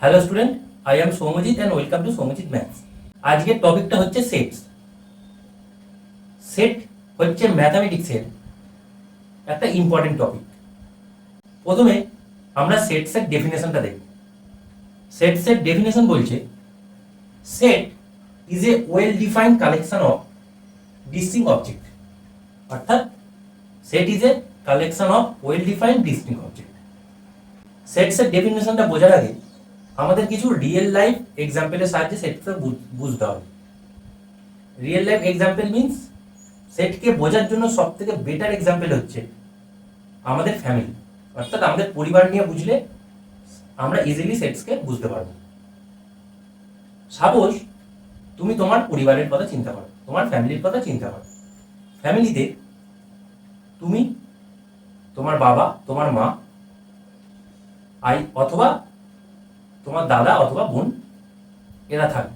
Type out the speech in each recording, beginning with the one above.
Hello student, I am Soumyajit and welcome to Soumyajit maths. আজকের টপিকটা হচ্ছে সেটস। সেট হচ্ছে ম্যাথামেটিক্সের একটা ইম্পর্টেন্ট টপিক। প্রথমে আমরা সেটসের ডেফিনেশনটা দেখব। সেটসের ডেফিনেশন বলছে set is a well defined collection of distinct object. অর্থাৎ set is a collection of well defined distinct object. সেটসের ডেফিনেশনটা বোঝার আগে আমাদের কিছু রিয়েল লাইফ এক্সাম্পলের সাহায্যে সেটকে বুঝতে হবে। রিয়েল লাইফ এক্সাম্পল মিন্স সেটকে বোঝার জন্য সব থেকে বেটার এক্সাম্পল হচ্ছে আমাদের ফ্যামিলি, অর্থাৎ আমাদের পরিবার নিয়ে বুঝলে আমরা ইজিলি সেটসকে বুঝতে পারবো। সাপোজ তুমি তোমার পরিবারের কথা চিন্তা করো, তোমার ফ্যামিলির কথা চিন্তা করো। ফ্যামিলিতে তুমি, তোমার বাবা, তোমার মা, অথবা তোমার দাদা অথবা বোন, এরা থাকে।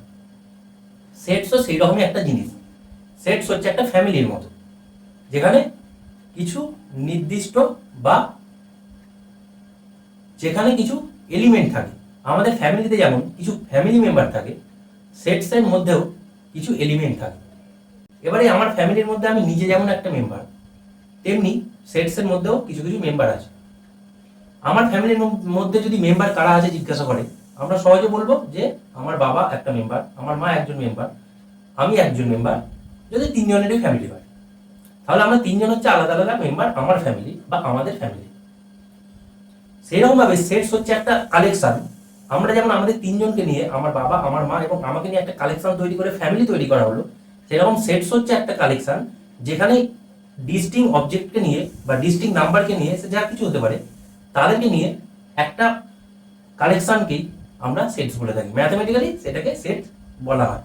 সেটসও সেই রকমই একটা জিনিস। সেটস হচ্ছে একটা ফ্যামিলির মতো, যেখানে কিছু নির্দিষ্ট বা যেখানে কিছু এলিমেন্ট থাকে। আমাদের ফ্যামিলিতে যেমন কিছু ফ্যামিলি মেম্বার থাকে, সেটসের মধ্যেও কিছু এলিমেন্ট থাকে। এবারে আমার ফ্যামিলির মধ্যে আমি নিজে যেমন একটা মেম্বার, তেমনি সেটসের মধ্যেও কিছু কিছু মেম্বার আছে। আমার ফ্যামিলির মধ্যে যদি মেম্বার কারা আছে জিজ্ঞাসা করে, আমরা সহজে বলবো যে আমার বাবা একটা মেম্বার, আমার মা একজন মেম্বার, আমি একজন মেম্বার। যদি তিনজনেরই ফ্যামিলি হয়, তাহলে আমরা তিনজন হচ্ছে আলাদা আলাদা মেম্বার আমার ফ্যামিলি বা আমাদের ফ্যামিলি। সেরকম ভাবে সেটস হচ্ছে একটা কালেকশন। আমরা যেমন আমাদের তিনজনকে নিয়ে, আমার বাবা, আমার মা এবং আমাকে নিয়ে একটা কালেকশন তৈরি করে ফ্যামিলি তৈরি করা হলো, সেরকম সেটস হচ্ছে একটা কালেকশন যেখানে ডিস্টিংক্ট অবজেক্টকে নিয়ে বা ডিস্টিংক্ট নাম্বারকে নিয়ে, সে যা কিছু হতে পারে, তাদেরকে নিয়ে একটা কালেকশনকেই আমরা সেটস বলে থাকি। ম্যাথমেটিক্যালি সেটাকে সেট বলা হয়।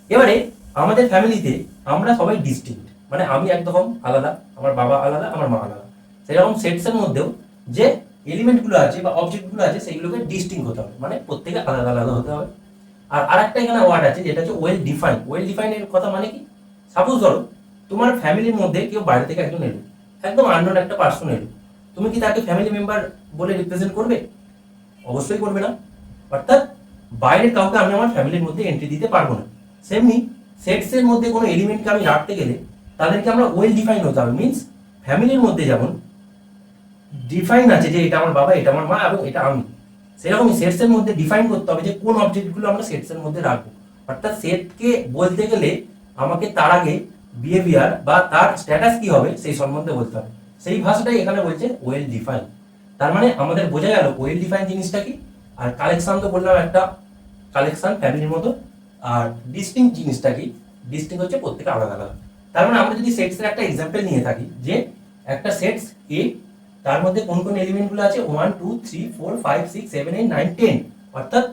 এবারে আমাদের ফ্যামিলিতে আমরা সবাই ডিস্টিংক্ট, মানে আমি একদম আলাদা, আমার বাবা আলাদা, আমার মা আলাদা। সেরকম সেটসের মধ্যেও যে এলিমেন্টগুলো আছে বা অবজেক্টগুলো আছে, সেগুলোকে ডিস্টিংক্ট হতে হবে, মানে প্রত্যেকে আলাদা আলাদা হতে হবে। আর আরেকটা এখানে ওয়ার্ড আছে যেটা হচ্ছে ওয়েল ডিফাইন। ওয়েল ডিফাইন এর কথা মানে কি? সাপোজ ধরো তোমার ফ্যামিলির মধ্যে কেউ বাইরে থেকে একজন এলো, একদম আননোন একটা পার্সন এলো, তুমি কি তাকে ফ্যামিলি মেম্বার বলে রিপ্রেজেন্ট করবে? অবশ্যই করবে না। অর্থাৎ বাইরের কাউকে আমি আমার ফ্যামিলির মধ্যে এন্ট্রি দিতে পারবো না। সেমনি সেটসের মধ্যে কোনো এলিমেন্টকে আমি রাখতে গেলে তাদেরকে আমরা ওয়েল ডিফাইন হতে হবে। মিন্স ফ্যামিলির মধ্যে যেমন ডিফাইন আছে যে এটা আমার বাবা, এটা আমার মা এবং এটা আমি, সেরকমই সেটসের মধ্যে ডিফাইন করতে হবে যে কোন অবজেক্টগুলো আমরা সেটসের মধ্যে রাখবো। অর্থাৎ সেটকে বলতে গেলে আমাকে তার আগে বিহেভিয়ার বা তার স্ট্যাটাস কি হবে সেই সম্বন্ধে বলতে হবে। সেই ভাষাটাই এখানে বলছে ওয়েল ডিফাইন। তার মানে আমাদের বোঝা গেল ওয়েল ডিফাইন জিনিসটা কি। আর কালেকশন তো বললাম একটা কালেকশন ফ্যামিলির মতো। আর ডিস্টিংক্ট জিনিসটা কি? ডিস্টিংক্ট হচ্ছে প্রত্যেকে আলাদা আলাদা। তার মানে আমরা যদি সেটসের একটা এক্সাম্পল নিয়ে থাকি, যে একটা সেটস এ, তার মধ্যে কোন কোন এলিমেন্টগুলো আছে 1 2 3 4 5 6 7 8 9 10, অর্থাৎ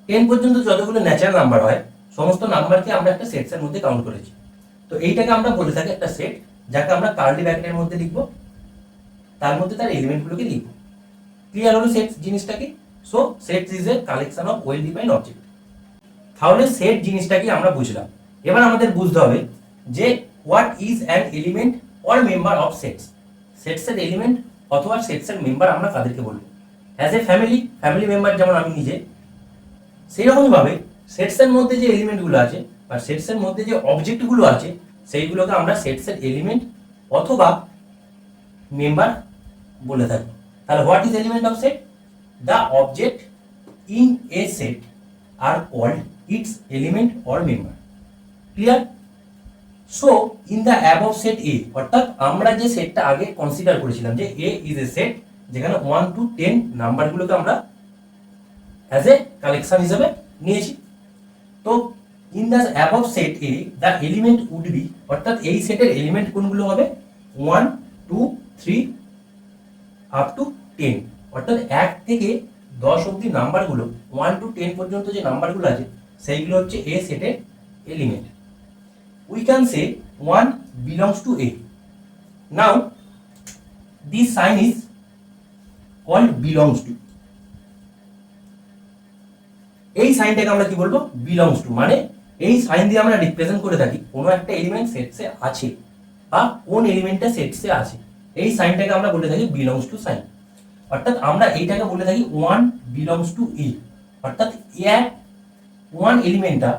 10 পর্যন্ত যতগুলো ন্যাচারাল নাম্বার হয় সমস্ত নাম্বারকে আমরা একটা সেটসের মধ্যে কাউন্ট করেছি। তো এইটাকে আমরা বলে থাকি একটা সেট, যাকে আমরা কার্লি ব্র্যাকেটের মধ্যে লিখবো, তার মধ্যে তার এলিমেন্টগুলোকে লিখবো। ক্লিয়ার হলো সেট জিনিসটা কি? So set is a collection of well defined object. তাহলে সেট জিনিসটা কি আমরা বুঝলাম। এবার আমাদের বুঝতে হবে যে what is an element or member of sets. সেটসের এলিমেন্ট অথবা সেটসের মেম্বার আমরা কাদেরকে বলবো? অ্যাজ এ ফ্যামিলি মেম্বার যেমন আমি নিজে, সেই রকমই ভাবে সেটসের মধ্যে যে এলিমেন্টগুলো আছে বা সেটসের মধ্যে যে অবজেক্টগুলো আছে, সেইগুলোকে আমরা সেটসের এলিমেন্ট অথবা মেম্বার বলে থাকি। তাহলে what is element of set? The object in a set are called its element or member. Clear? So in the above set A, অর্থাৎ আমরা যে সেটটা আগে কনসিডার করেছিলাম যে এ ইজ এ সেট, যেখানে 1 to 10 নাম্বারগুলোকে আমরা অ্যাজ এ কালেকশন হিসেবে নিয়েছি। তো in the above set A the element would be, অর্থাৎ এই সেটের এলিমেন্ট কোনগুলো হবে? 1 2 3 আপ টু 10, অর্থাৎ 1 থেকে 10 অবধি নাম্বারগুলো, 1 to 10 পর্যন্ত যে নাম্বারগুলো আছে সেইগুলো হচ্ছে এ সেটের element. We can say 1 belongs to A. Now this sign is called belongs to. এই সাইনটাকে আমরা কি বলবো? belongs to। মানে এই সাইন দিয়ে আমরা রিপ্রেজেন্ট করে থাকি কোনো একটা এলিমেন্ট সেটসে আছে বা কোন এলিমেন্টটা সেটসে আছে, এই সাইনটাকে আমরা বলে থাকি belongs to সাইন। অর্থাৎ আমরা এইটাকে বলে থাকি ওয়ান বিলংস টু এ, অর্থাৎ ওয়ান এলিমেন্টটা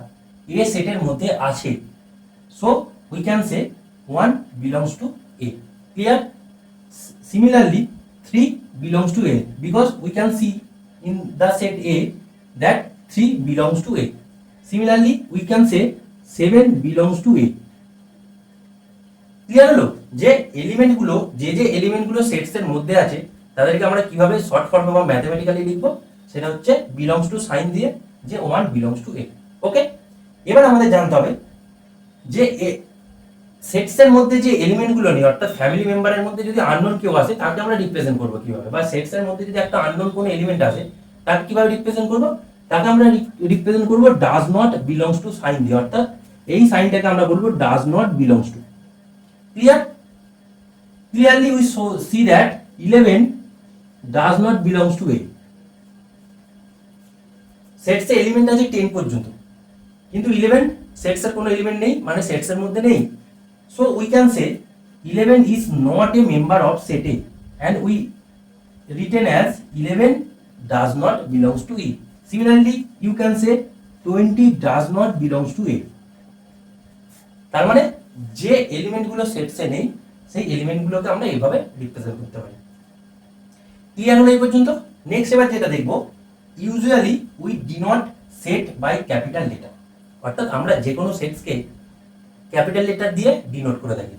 এ সেটের মধ্যে আছে, so we can say one belongs to A. Clear? Similarly, 3 belongs to A because we can see in the set A that 3 belongs to A. Similarly, we can say 7 belongs to A. Clear হলো যে এলিমেন্টগুলো যে এলিমেন্টগুলো sets এর মধ্যে আছে তাদেরকে আমরা কিভাবে short ফর্মে বা ম্যাথমেটিক্যালি লিখবো, সেটা হচ্ছে বিলংস টু সাইন দিয়ে যে 1 বিলংস টু A। ওকে, এবার আমাদের জানতে হবে যে সেটস এর মধ্যে যে এলিমেন্টগুলো নেই, অর্থাৎ ফ্যামিলি মেম্বারের মধ্যে যদি আননোন কেউ আসে তাকে আমরা রিপ্রেজেন্ট করবো কিভাবে, বা সেটস এর মধ্যে যদি একটা আননোন কোনো এলিমেন্ট আসে তাকে কিভাবে রিপ্রেজেন্ট করবো, তাকে আমরা রিপ্রেজেন্ট করবো does not belongs to sign দিয়ে, অর্থাৎ এই সাইনটাকে আমরা বলবো does not belongs to. Clearly we see that 11 does not belongs to A। Sets এর এলিমেন্ট আছে 10 পর্যন্ত, কিন্তু 11 সেটস এর কোনো এলিমেন্ট নেই, মানে সেটস এর মধ্যে নেই। So we can say 11 is not a member of set A and we written as 11 does not belongs to A. Similarly, you can say 20 does not belongs to A. তার মানে যে এলিমেন্টগুলো সেটসে নেই সেই এলিমেন্টগুলোকে আমরা এইভাবে রিপ্রেজেন্ট করতে পারি। ক্লিয়ার হলো এই পর্যন্ত? নেক্সট এবার যেটা দেখবো, usually we denote set by capital letter, অর্থাৎ আমরা যে কোনো সেটসকে ক্যাপিটাল লেটার দিয়ে ডিনোট করে থাকি।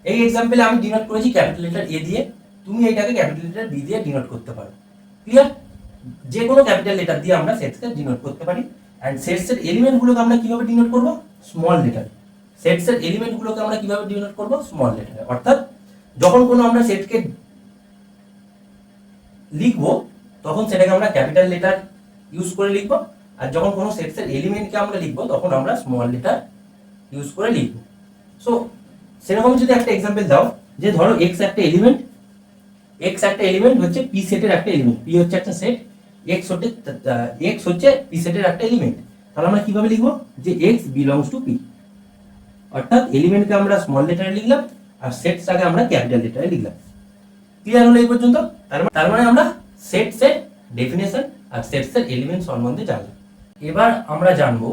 এই এক্সাম্পলে আমি ডিনোট করেছি ক্যাপিটাল লেটার এ দিয়ে, তুমি এটাকে ক্যাপিটাল লেটার বি দিয়ে ডিনোট করতে পারো। ক্লিয়ার? যে কোনো ক্যাপিটাল লেটার দিয়ে আমরা সেটসকে ডিনোট করতে পারি। এন্ড সেটসের এলিমেন্টগুলোকে আমরা কিভাবে ডিনোট করব? Small letter. সেটসের এলিমেন্টগুলোকে আমরা কিভাবে ডিনোট করব? স্মল লেটারে। অর্থাৎ যখন কোনো আমরা সেটকে লিখবো তখন সেটাকে আমরা ক্যাপিটাল লেটার ইউজ করে লিখবো, আর যখন কোনো সেটসের এলিমেন্টকে আমরা লিখবো তখন আমরা স্মল লেটার ইউজ করে লিখবো। সো সেরকম যদি একটা এক্সাম্পল দাও, যে ধরো x একটা এলিমেন্ট হচ্ছে p সেটের একটা এলিমেন্ট, p হচ্ছে একটা সেট, x হচ্ছে p সেটের একটা এলিমেন্ট, তাহলে আমরা কিভাবে লিখবো? যে x বিলংস টু p, অর্থাৎ এলিমেন্টকে আমরা স্মল লেটারে লিখলাম আর সেটসটাকে আমরা ক্যাপিটাল লেটারে লিখলাম। ক্লিয়ার হলো এই পর্যন্ত? তার মানে আমরা সেটসের ডেফিনেশন আর সেটসের এলিমেন্ট সম্বন্ধে জানলাম। এবার আমরা জানবো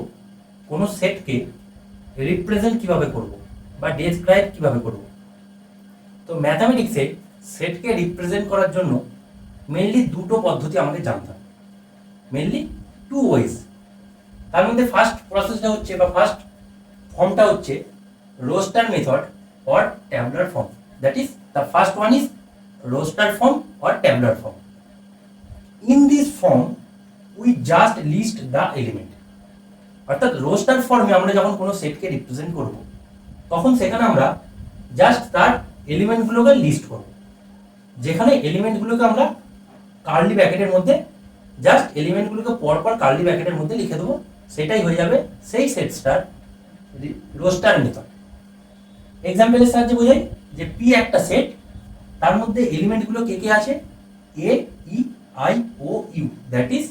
কোন সেটকে রিপ্রেজেন্ট কিভাবে করব বা ডেসক্রাইব কিভাবে করব। তো ম্যাথমেটিক্সে সেটকে রিপ্রেজেন্ট করার জন্য মেইনলি দুটো পদ্ধতি আমাদের জানতে হবে, মেইনলি টু ওয়েজ। তার মধ্যে ফার্স্ট প্রসেসটা হচ্ছে বা ফার্স্ট ফর্মটা হচ্ছে roster method or tabular form. That is the first one is roster form or tabular form. In this form we just list the element, অর্থাৎ রোস্টার ফর্মে আমরা যখন কোনো সেটকে রিপ্রেজেন্ট করব তখন সেখানে আমরা জাস্ট তার এলিমেন্টগুলোকে লিস্ট করব, যেখানে এলিমেন্টগুলোকে আমরা কার্লি ব্র্যাকেটের মধ্যে জাস্ট এলিমেন্টগুলোকে পরপর কার্লি ব্র্যাকেটের মধ্যে লিখে দেবো, সেটাই হয়ে যাবে সেই সেটসটার রোস্টার মেথড। এক্সাম্পলের সাহায্যে বোঝাই যে পি একটা সেট, তার মধ্যে এলিমেন্টগুলো কে কে আছে? A, E, I, O, U, that is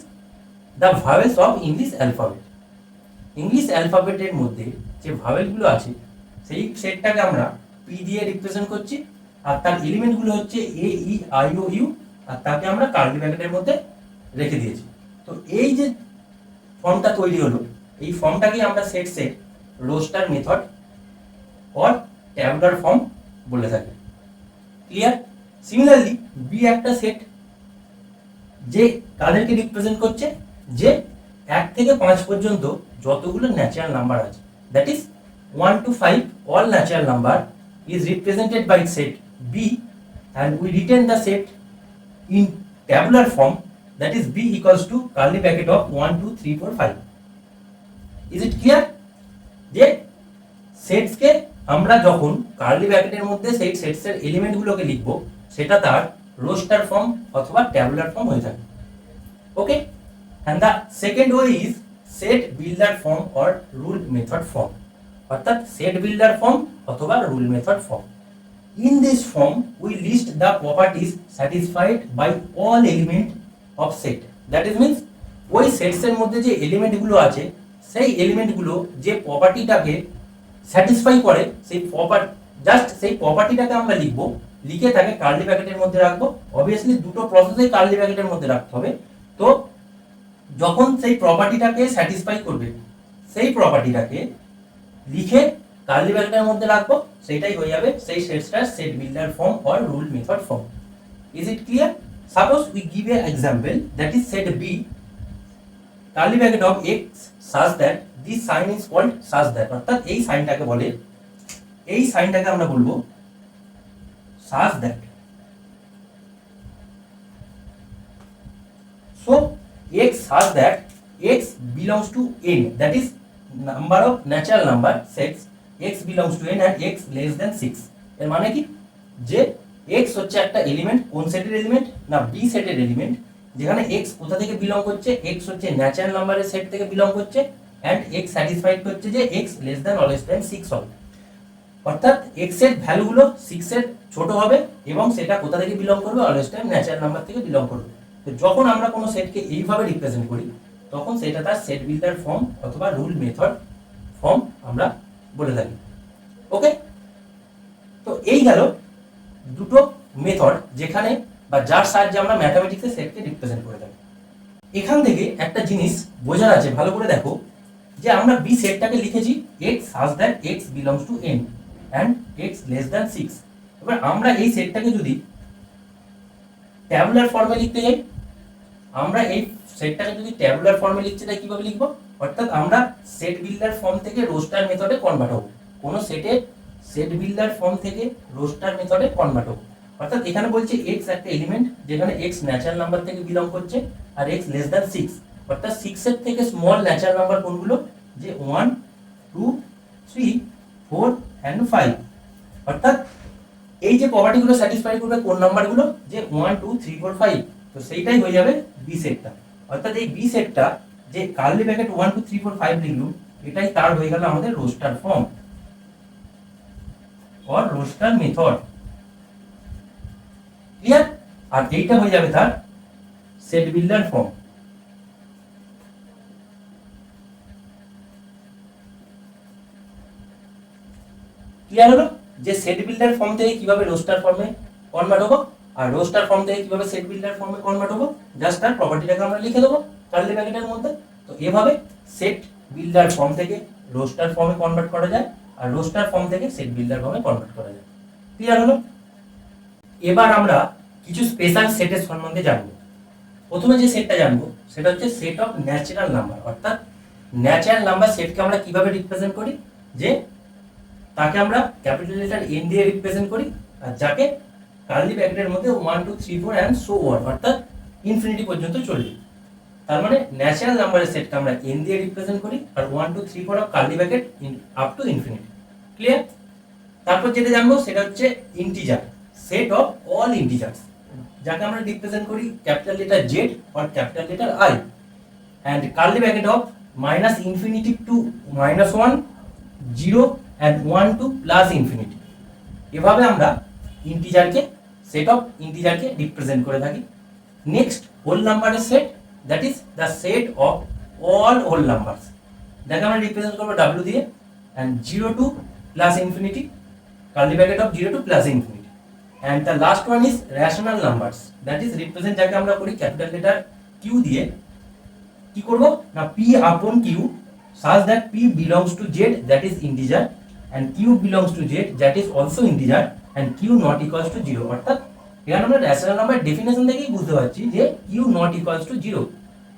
the vowels of English alphabet. English অ্যালফাবেটের মধ্যে যে ভাওয়েলগুলো আছে সেই সেটটাকে আমরা পি দিয়ে রিপ্রেজেন্ট করছি, আর তার এলিমেন্টগুলো হচ্ছে এ, ই, আই, ও, ইউ, আর তাকে আমরা কার্লি ব্র্যাকেটের মধ্যে রেখে দিয়েছি। তো এই যে ফর্মটা তৈরি হলো, এই ফর্মটাকে আমরা সেটসে roster method or tabular form বলে থাকি। ক্লিয়ার? সিমিলারলি বি একটা সেট, যে তাদেরকে রিপ্রেজেন্ট করছে যে 1 থেকে 5 পর্যন্ত যতগুলো ন্যাচারাল নাম্বার আছে, that is 1 to 5 all natural number is represented by set B and we retain the set in tabular form, that is B equals to curly bracket of 1 2 3 4 5. Is it clear? যে সেটসকে আমরা যখন curly ব্র্যাকেটের মধ্যে সেই সেটসের এলিমেন্টগুলোকে লিখবো সেটা তার roaster form অথবা ট্যাবুলার ফর্ম হয়ে থাকে। ওকে, and the second way is set builder form or rule method form, অর্থাৎ সেট বিল্ডার ফর্ম অথবা rule method form. In this form we list the properties satisfied by all element of set, that is means ওই সেটসের মধ্যে যে এলিমেন্টগুলো আছে সেই এলিমেন্টগুলো যে প্রপার্টিটাকে satisfy করে সেই সেই প্রপার্টিটাকে আমরা লিখবো লিখে তাকে কার্লি ব্র্যাকেটের মধ্যে রাখবো। অবভিয়াসলি দুটো প্রসেসেই কার্লি ব্র্যাকেটের মধ্যে রাখতে হবে। তো যখন সেই প্রপার্টিটাকে স্যাটিসফাই করবে, সেই প্রপার্টিটাকে লিখে কার্লি ব্র্যাকেটের মধ্যে রাখবো, সেইটাই হয়ে যাবে সেই সেটটার set builder form or rule method form. Is it clear? Suppose we give a example that is set B curly bracket of X such that this sign is called such that, অর্থাৎ এই সাইনটাকে বলে, এই সাইনটাকে আমরা বলবো such that. So x such that x belongs to n, that is number of natural number sets x belongs to n and x less than 6. এর মানে কি, যে x হচ্ছে একটা এলিমেন্ট, কোন সেটের এলিমেন্ট না b সেটের এলিমেন্ট, যেখানে x কোথা থেকে বিলং করছে, x হচ্ছে ন্যাচারাল নাম্বারের সেট থেকে বিলং করছে এন্ড x স্যাটিসফাইড করছে যে x less than or less than 6 হবে। অর্থাৎ x এর ভ্যালুগুলো 6 এর ছোট হবে এবং সেটা কোথা থেকে বিলং করবে, অলওয়েজ টাইম ন্যাচারাল নাম্বার থেকে বিলং করবে। তো যখন আমরা কোনো সেটকে এইভাবে রিপ্রেজেন্ট করি তখন সেটা তার সেট বিল্ডার ফর্ম অথবা রুল মেথড ফর্ম আমরা বলে থাকি। ওকে, তো এই গেল দুটো মেথড যেখানে বা যার সাহায্যে আমরা ম্যাথমেটিক্সের সেটকে রিপ্রেজেন্ট করে থাকি। এখান থেকে একটা জিনিস বোঝার আছে, ভালো করে দেখো, যে আমরা বি সেটটাকে লিখেছি x such that x belongs to n and x less than 6। এবার আমরা এই সেটটাকে যদি ট্যাবুলার ফর্মে লিখতে যাই, আমরা এই সেটটাকে যদি ট্যাবুলার ফর্মে লিখতে যাই কিভাবে লিখবো, অর্থাৎ আমরা সেট বিল্ডার ফর্ম থেকে রোস্টার মেথডে কনভার্ট হবো। কোন সেটে সেট বিল্ডার ফর্ম থেকে রোস্টার মেথডে কনভার্ট হবো। অর্থাৎ এখানে বলছে x একটা এলিমেন্ট যেখানে x ন্যাচারাল নাম্বার থেকে বিলং করছে আর x লেস দ্যান 6, অর্থাৎ 6 এর থেকে স্মল ন্যাচারাল নাম্বার কোনগুলো, যে 1 2 3 4 এন্ড 5। অর্থাৎ এই যে প্রপার্টিগুলো স্যাটিসফাই করবে কোন নাম্বারগুলো, যে 1 2 3 4 5, তো সেইটাই হয়ে যাবে বি সেটটা। অর্থাৎ এই বি সেটটা যে কার্লি ব্র্যাকেট 1 2 3 4 5 লিখলুম, এটাই তার হয়ে গেল আমাদের roster form or roster method. Clear? আর এইটা হয়ে যাবে তার সেট বিল্ডার ফর্ম। ক্লিয়ার হলো যে সেট বিল্ডার ফর্ম থেকে কিভাবে রোস্টার ফর্মে কনভার্ট হবো আর রোস্টার ফর্ম থেকে কিভাবে সেট বিল্ডার ফর্মে কনভার্ট হবো, জাস্ট তার প্রপার্টিটাকে আমরা লিখে দেবো কার্লি ব্র্যাকেটের মধ্যে। তো এভাবে সেট বিল্ডার ফর্ম থেকে রোস্টার ফর্মে কনভার্ট করা যায় আর রোস্টার ফর্ম থেকে সেট বিল্ডার ফর্মে কনভার্ট করা যায়। ক্লিয়ার হলো? এবার আমরা কিছু স্পেশাল সেটের সম্বন্ধে জানবো। প্রথমে যে সেটটা জানবো সেটা হচ্ছে সেট অফ ন্যাচারাল নাম্বার। অর্থাৎ ন্যাচারাল নাম্বার সেটকে আমরা কিভাবে রিপ্রেজেন্ট করি, যে তাকে আমরা ক্যাপিটাল লেটার n দিয়ে রিপ্রেজেন্ট করি আর যাকে কার্লি ব্র্যাকেটের মধ্যে 1 2 3 4 এন্ড সো অন, অর্থাৎ ইনফিনিটি পর্যন্ত চলবে। তার মানে ন্যাচারাল নাম্বারের সেটকে আমরা n দিয়ে রিপ্রেজেন্ট করি আর 1 2 3 4 of curly bracket up to infinity. Clear? তারপর যেটা জানবো সেটা হচ্ছে integer, set of all integers, যাকে আমরা রিপ্রেজেন্ট করি capital letter z or capital letter i and curly bracket of minus infinity to minus 1 0 and 1 to plus infinity. এভাবে আমরা ইন্টিজারকে সেট অফ ইন্টিজারকে রিপ্রেজেন্ট করে থাকি। নেক্সট হোল নাম্বারের set, that is the set of all whole numbers, যাকে আমরা represent করবো w দিয়ে and 0 to plus infinity, curly bracket of 0 to plus infinity. and the last one is rational numbers, that is represent যাকে আমরা করি capital letter q দিয়ে। কি করব না p upon q such that p belongs to z, that is integer, and q belongs to z, that is also integer, and q not equals to 0। অর্থাৎ এখানে আমরা রেশনাল নাম্বার ডেফিনেশন থেকেই বুঝতে পারছি যে q not equals to 0,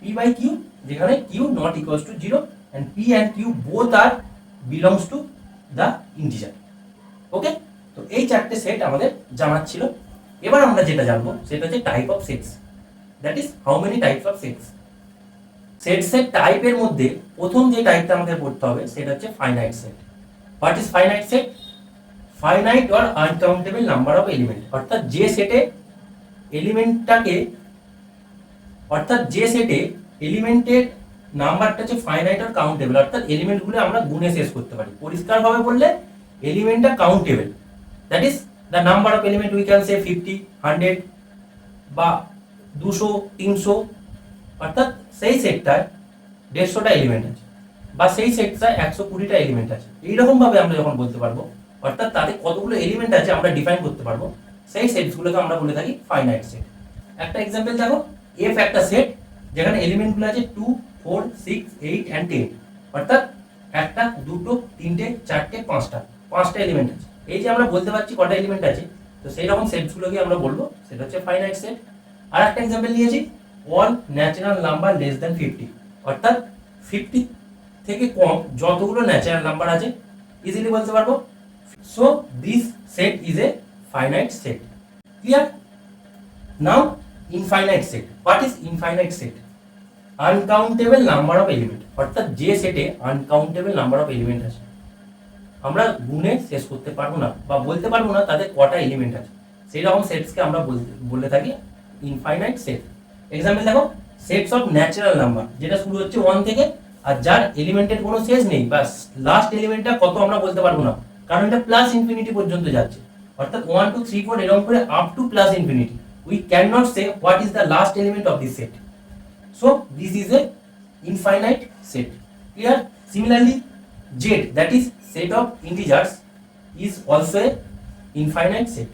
p by q, যেখানে q not equals to 0 and p and q both are belongs to the integer। ওকে, তো এই চারটে সেট আমাদের জানার ছিল। এবার আমরা যেটা জানবো সেটা হচ্ছে type of sets, that is how many types of sets. সেটসের টাইপের মধ্যে প্রথম যে টাইপটা আমাদের পড়তে হবে সেটা হচ্ছে finite set. What is finite set? Finite or uncountable number of element. অর্থাৎ যে সেটে এলিমেন্টটাকে, অর্থাৎ যে সেটে এলিমেন্টের নাম্বারটা হচ্ছে ফাইনাইট অর কাউন্টেবল, অর্থাৎ এলিমেন্টগুলো আমরা গুণে শেষ করতে পারি। পরিষ্কারভাবে বললে এলিমেন্টটা countable, that is the number of element we can say 50 100 বা 200 300। অর্থাৎ সেই সেটটায় 150টা এলিমেন্ট আছে বা সেই সেটটায় 120টা এলিমেন্ট আছে। এইরকম ভাবে আমরা যখন বলতে পারবো, অর্থাৎ তাতে কতগুলো এলিমেন্ট আছে আমরা ডিফাইন করতে পারবো, সেই সেটসগুলোকে আমরা বলে থাকি ফাইনাইট সেট। একটা এক্সাম্পল দেখো, এফ একটা সেট যেখানে এলিমেন্টগুলো আছে 2, 4, 6, 8 and 10, অর্থাৎ একটা, দুটো, তিনটে, চারটে, পাঁচটা এলিমেন্ট আছে। এই যে আমরা বলতে পারছি কটা এলিমেন্ট আছে, তো সেই রকম সেটসগুলোকে আমরা বলবো সেটা হচ্ছে ফাইনাইট সেট। আর একটা এক্সাম্পল নিয়েছি, all natural number less than 50, অর্থাৎ 50 থেকে কম যতগুলো ন্যাচারাল নাম্বার আছে ইজিলি বলতে পারবো। So this set is A finite set. Clear? Now infinite set. What is infinite set? Uncountable number of element, অর্থাৎ যে সেটে আনকাউন্টেবল নাম্বার অফ এলিমেন্ট আছে, আমরা গুণে শেষ করতে পারবো না বা বলতে পারবো না তাদের কটা এলিমেন্ট আছে, সেই রকম সেটসকে আমরা বলে থাকি ইনফাইনাইট সেট। এক্সাম্পল দেখো, সেটস অফ ন্যাচারাল নাম্বার যেটা শুরু হচ্ছে 1 থেকে আর যার এলিমেন্টের কোনো শেষ নেই, বা লাস্ট এলিমেন্টটা কত আমরা বলতে পারবো না, কারণ এটা প্লাস ইনফিনিটি পর্যন্ত যাচ্ছে, অর্থাৎ 1, 2, 3, 4 এরকম করে up to plus infinity. We can not say what is the last element of this set. So this is a infinite set. Clear? Similarly, Z, that is set of integers, is also a infinite set.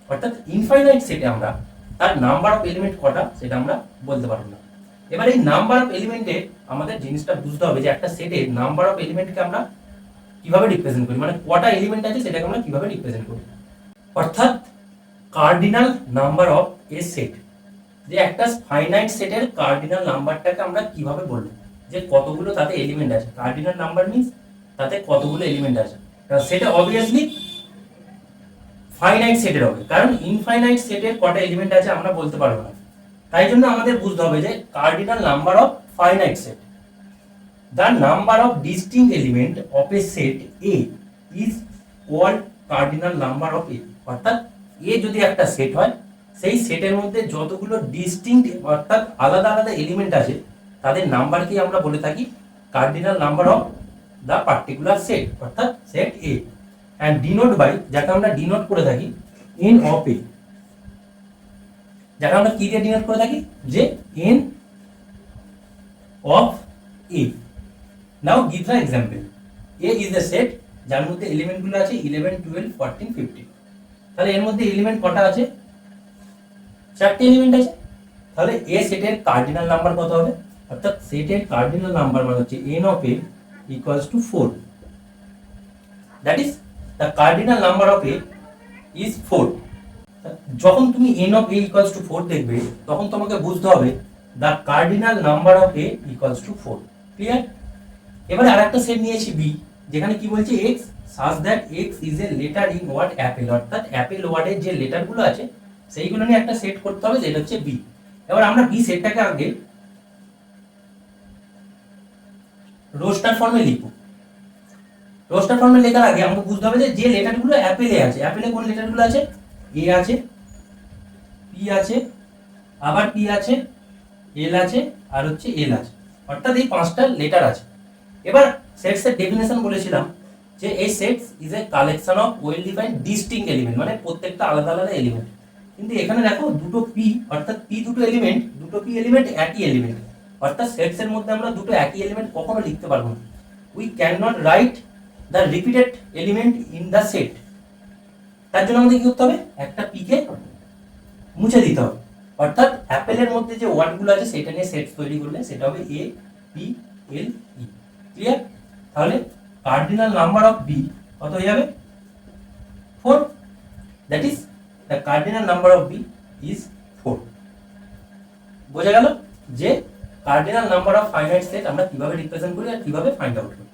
অর্থাৎ infinite সেটে আমরা তার number of element কটা সেটা আমরা বলতে পারবো না। এবার এই নাম্বার অফ এলিমেন্টে আমাদের জিনিসটা বুঝতে হবে যে একটা সেটে নাম্বার অফ এলিমেন্টকে আমরা কিভাবে রিপ্রেজেন্ট করি, মানে কটা এলিমেন্ট আছে সেটাকে আমরা কিভাবে রিপ্রেজেন্ট করি। অর্থাৎ cardinal number of a set, যে একটা ফাইনাইট সেটের কার্ডিনাল নাম্বারটাকে আমরা কিভাবে বলবো, যে কতগুলো তাতে এলিমেন্ট আছে। কার্ডিনাল নাম্বার মিন্স তাতে কতগুলো এলিমেন্ট আছে, সেটা অবভিয়াসলি ফাইনাইট সেটের হবে, কারণ ইনফাইনাইট সেটের কটা এলিমেন্ট আছে আমরা বলতে পারবো না। তাই জন্য আমাদের বুঝতে হবে যে cardinal number of finite set, the number of distinct element of a set A is called cardinal number of A. অর্থাৎ এ যদি একটা সেট হয়, সেই সেটের মধ্যে যতগুলো ডিস্টিংক্ট অর্থাৎ আলাদা আলাদা এলিমেন্ট আছে তাদের নাম্বারকে আমরা বলে থাকি cardinal number of the particular set, অর্থাৎ set A. And denote by, যাকে আমরা ডিনোট করে থাকি এন অফ এ, যাকে আমরা কি দিয়ে ডিনোট করে থাকি, যে N of A. Now give the example, A is the set যার মধ্যে এলিমেন্টগুলো আছে 11, 12, 14, 15। তাহলে এর মধ্যে এলিমেন্ট কটা আছে? 4টে এলিমেন্ট আছে। তাহলে এ সেটের কার্ডিনাল নাম্বার কত হবে? অর্থাৎ সেটের কার্ডিনাল নাম্বার মানে হচ্ছে n of a equals to 4, that is the cardinal number of a is 4। যখন তুমি n of a equals to 4 দেখবে তখন তোমাকে বুঝতে হবে the cardinal number of a equals to 4। Clear? এবারে আরেকটা সেট নিয়েছি b, যেখানে কি বলছে x such that x is a letter in word apple, অর্থাৎ অ্যাপেল ওয়ার্ডের যে লেটারগুলো আছে সেইগুলো নিয়ে একটা সেট করতে হবে, যেটা হচ্ছে বি। এবার আমরা বি সেটটাকে আগে রোস্টার ফর্মে লিখব। রোস্টার ফর্মে লেখার আগে আমাকে বুঝতে হবে যে লেটারগুলো অ্যাপেলে আছে, অ্যাপেলে কোন লেটারগুলো আছে? এ আছে, পি আছে, আবার পি আছে, এল আছে, আর হচ্ছে এল আছে, অর্থাৎ এই 5টা লেটার আছে। এবার সেটসের ডেফিনেশন বলেছিলাম যে এই sets is a collection of well defined distinct element, মানে প্রত্যেকটা আলাদা আলাদা এলিমেন্ট। কিন্তু এখানে দেখো দুটো পি, অর্থাৎ পি দুটো এলিমেন্ট, দুটো পি এলিমেন্ট একই এলিমেন্ট, অর্থাৎ সেটস এর মধ্যে আমরা দুটো একই এলিমেন্ট কখনো লিখতে পারবো না। We can not write the repeated element in the set. তার জন্য আমাদের কি করতে হবে? একটা পি কে মুছে দিতে হবে, অর্থাৎ অ্যাপেলের মধ্যে যে ওয়ার্ডগুলো আছে সেটা নিয়ে সেট তৈরি করলে সেটা হবে A P L E. Clear? তাহলে কার্ডিনাল নাম্বার অফ বি কত হয়ে যাবে? 4, that is the cardinal number of b is 4। বোঝা গেল যে cardinal number of finite set আমরা কিভাবে রিপ্রেজেন্ট করি আর কিভাবে ফাইন্ড আউট করি।